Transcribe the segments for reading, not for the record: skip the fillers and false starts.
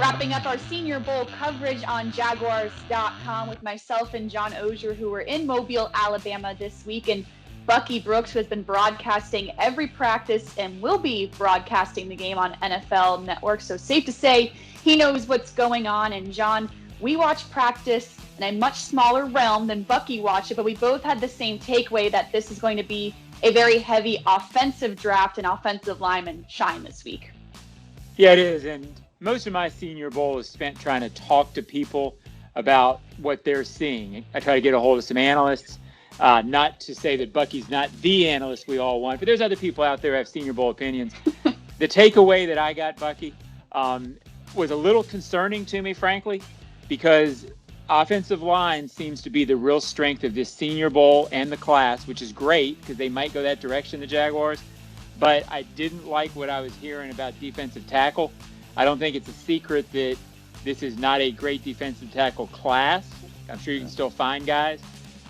Wrapping up our Senior Bowl coverage on Jaguars.com with myself and John Ogier, who were in Mobile, Alabama this week, and Bucky Brooks, who has been broadcasting every practice and will be broadcasting the game on NFL Network. So safe to say he knows what's going on. And John, we watch practice in a much smaller realm than Bucky watched it, but we both had the same takeaway that this is going to be a very heavy offensive draft and offensive lineman shine this week. Yeah, it is. And most of my Senior Bowl is spent trying to talk to people about what they're seeing. I try to get a hold of some analysts, not to say that Bucky's not the analyst we all want, but there's other people out there who have Senior Bowl opinions. The takeaway that I got, Bucky, was a little concerning to me, frankly, because offensive line seems to be the real strength of this Senior Bowl and the class, which is great because they might go that direction, the Jaguars. But I didn't like what I was hearing about defensive tackle. I don't think it's a secret that this is not a great defensive tackle class. I'm sure you can still find guys.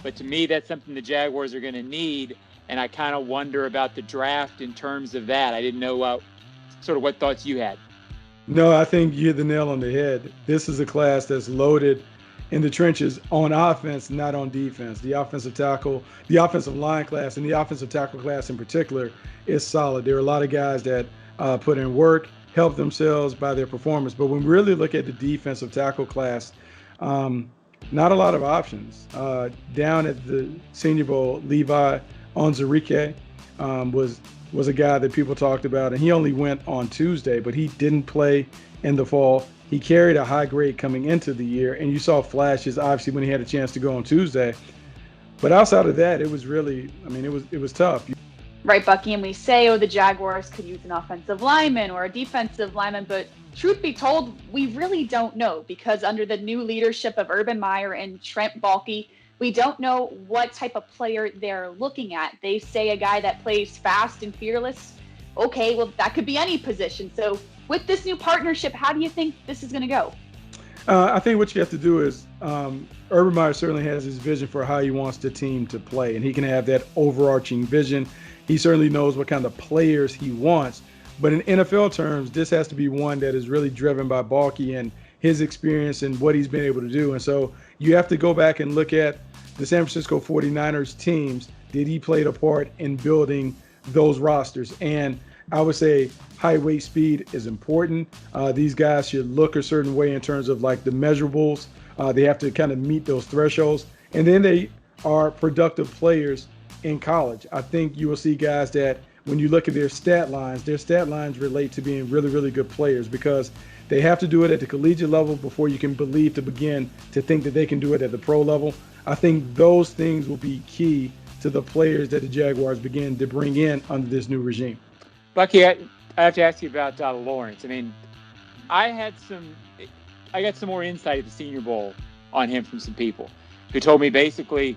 But to me, that's something the Jaguars are going to need. And I kind of wonder about the draft in terms of that. I didn't know sort of what thoughts you had. No, I think you hit the nail on the head. This is a class that's loaded in the trenches on offense, not on defense. The offensive tackle, the offensive line class, and the offensive tackle class in particular is solid. There are a lot of guys that put in work, help themselves by their performance. But when we really look at the defensive tackle class, not a lot of options. Down at the Senior Bowl, Levi Onwuzurike was a guy that people talked about, and he only went on Tuesday, but he didn't play in the fall. He carried a high grade coming into the year, and you saw flashes, obviously, when he had a chance to go on Tuesday. But outside of that, it was really, it was tough. Right, Bucky, and we say, the Jaguars could use an offensive lineman or a defensive lineman, but truth be told, we really don't know, because under the new leadership of Urban Meyer and Trent Baalke, we don't know what type of player they're looking at. They say a guy that plays fast and fearless. Okay, well, that could be any position. So with this new partnership, how do you think this is going to go? I think what you have to do is Urban Meyer certainly has his vision for how he wants the team to play, and he can have that overarching vision. He certainly knows what kind of players he wants. But in NFL terms, this has to be one that is really driven by Baalke and his experience and what he's been able to do. And so you have to go back and look at the San Francisco 49ers teams. Did he play a part in building those rosters? And I would say height, weight, speed is important. These guys should look a certain way in terms of like the measurables. They have to kind of meet those thresholds. And then they are productive players in college. I think you will see guys that when you look at their stat lines relate to being really, really good players, because they have to do it at the collegiate level before you can begin to think that they can do it at the pro level. I think those things will be key to the players that the Jaguars begin to bring in under this new regime. Bucky, I have to ask you about Lawrence. I got some more insight at the Senior Bowl on him from some people who told me basically,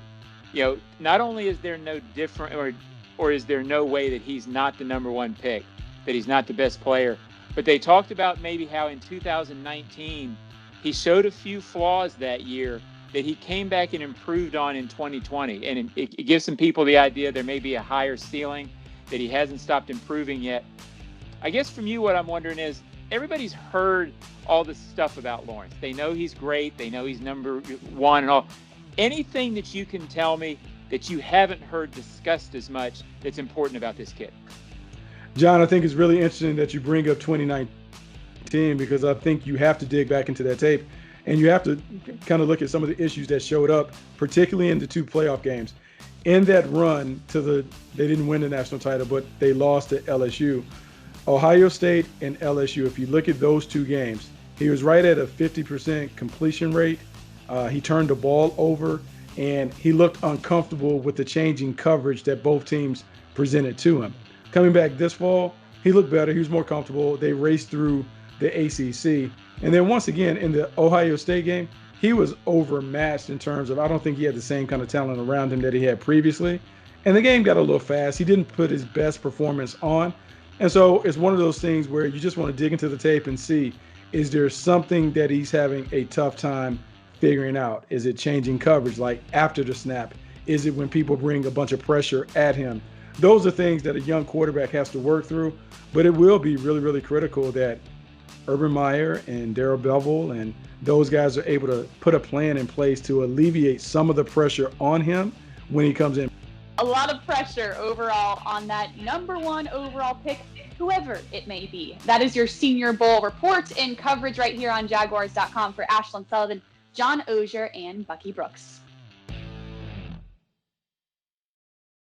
not only is there no different or is there no way that he's not the number one pick, that he's not the best player, but they talked about maybe how in 2019 he showed a few flaws that year that he came back and improved on in 2020. And it gives some people the idea there may be a higher ceiling, that he hasn't stopped improving yet. I guess from you, what I'm wondering is, everybody's heard all this stuff about Lawrence. They know he's great. They know he's number one and all. Anything that you can tell me that you haven't heard discussed as much that's important about this kid? John, I think it's really interesting that you bring up 2019, because I think you have to dig back into that tape and you have to kind of look at some of the issues that showed up, particularly in the two playoff games. In that run they didn't win the national title, but they lost to LSU. Ohio State and LSU, if you look at those two games, he was right at a 50% completion rate. He turned the ball over, and he looked uncomfortable with the changing coverage that both teams presented to him. Coming back this fall, he looked better. He was more comfortable. They raced through the ACC. And then once again, in the Ohio State game, he was overmatched in terms of, I don't think he had the same kind of talent around him that he had previously. And the game got a little fast. He didn't put his best performance on. And so it's one of those things where you just want to dig into the tape and see, is there something that he's having a tough time figuring out? Is it changing coverage, like after the snap? Is it when people bring a bunch of pressure at him? Those are things that a young quarterback has to work through, but it will be really, really critical that Urban Meyer and Darrell Bevell and those guys are able to put a plan in place to alleviate some of the pressure on him when he comes in. A lot of pressure overall on that number 1 overall pick, whoever it may be. That is your Senior Bowl report and coverage right here on Jaguars.com for Ashlyn Sullivan, John Ogier, and Bucky Brooks.